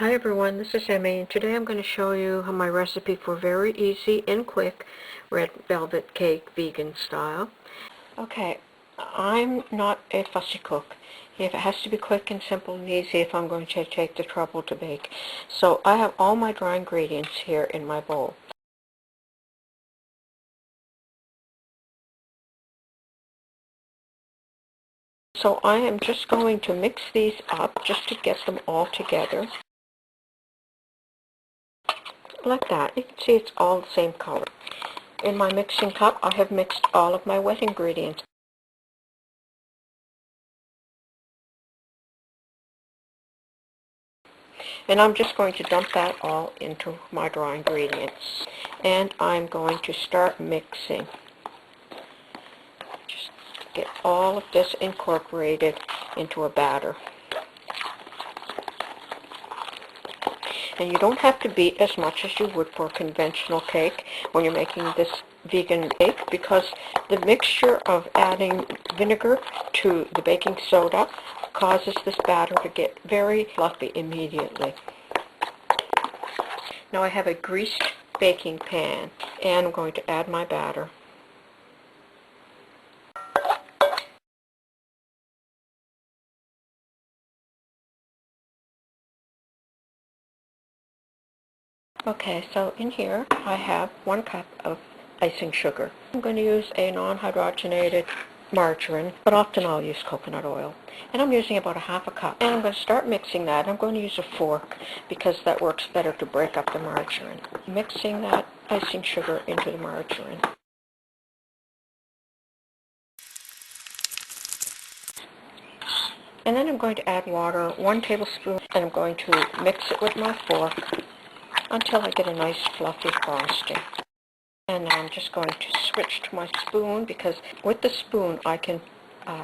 Hi everyone, this is Emmy, and today I'm going to show you my recipe for very easy and quick red velvet cake, vegan style. Okay, I'm not a fussy cook. If it has to be quick and simple and easy, if I'm going to take the trouble to bake. So I have all my dry ingredients here in my bowl. So I am just going to mix these up just to get them all together. Like that. You can see it's all the same color. In my mixing cup, I have mixed all of my wet ingredients. And I'm just going to dump that all into my dry ingredients. And I'm going to start mixing. Just get all of this incorporated into a batter. And you don't have to beat as much as you would for a conventional cake when you're making this vegan cake, because the mixture of adding vinegar to the baking soda causes this batter to get very fluffy immediately. Now I have a greased baking pan, and I'm going to add my batter. Okay, so in here I have 1 cup of icing sugar. I'm going to use a non-hydrogenated margarine, but often I'll use coconut oil. And I'm using about 1/2 cup. And I'm going to start mixing that. I'm going to use a fork because that works better to break up the margarine. Mixing that icing sugar into the margarine. And then I'm going to add water, 1 tablespoon, and I'm going to mix it with my fork until I get a nice fluffy frosting. And now I'm just going to switch to my spoon, because with the spoon I can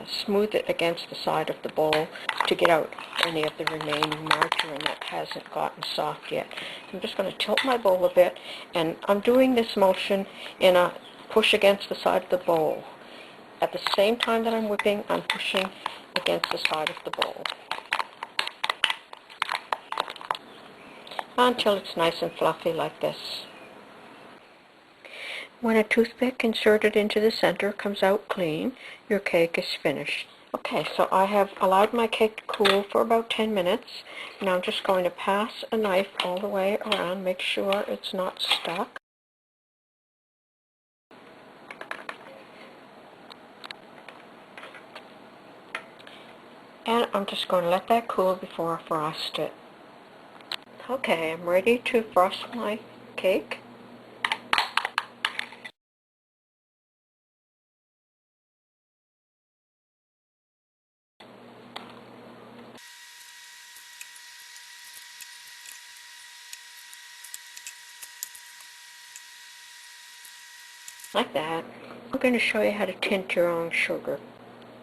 smooth it against the side of the bowl to get out any of the remaining margarine that hasn't gotten soft yet. I'm just going to tilt my bowl a bit, and I'm doing this motion in a push against the side of the bowl. At the same time that I'm whipping, I'm pushing against the side of the bowl until it's nice and fluffy like this. When a toothpick inserted into the center comes out clean, your cake is finished. Okay, so I have allowed my cake to cool for about 10 minutes. Now I'm just going to pass a knife all the way around, make sure it's not stuck. And I'm just going to let that cool before I frost it. Okay, I'm ready to frost my cake. Like that. I'm going to show you how to tint your own sugar.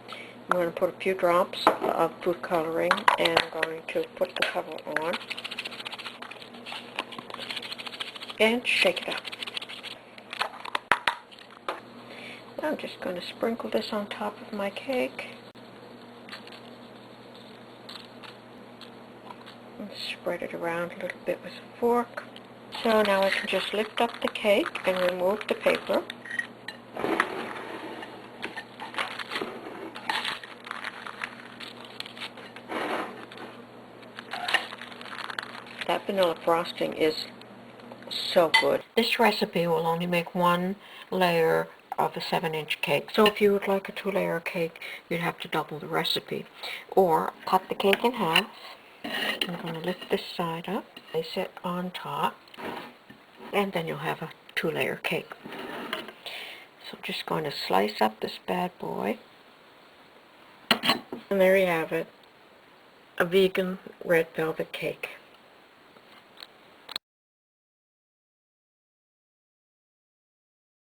I'm going to put a few drops of food coloring, and I'm going to put the cover on and shake it up. I'm just going to sprinkle this on top of my cake and spread it around a little bit with a fork. So now I can just lift up the cake and remove the paper. That vanilla frosting is so good. This recipe will only make 1 layer of a 7-inch cake. So if you would like a 2-layer cake, you'd have to double the recipe. Or cut the cake in half. I'm going to lift this side up, place it on top, and then you'll have a 2-layer cake. So I'm just going to slice up this bad boy. And there you have it, a vegan red velvet cake.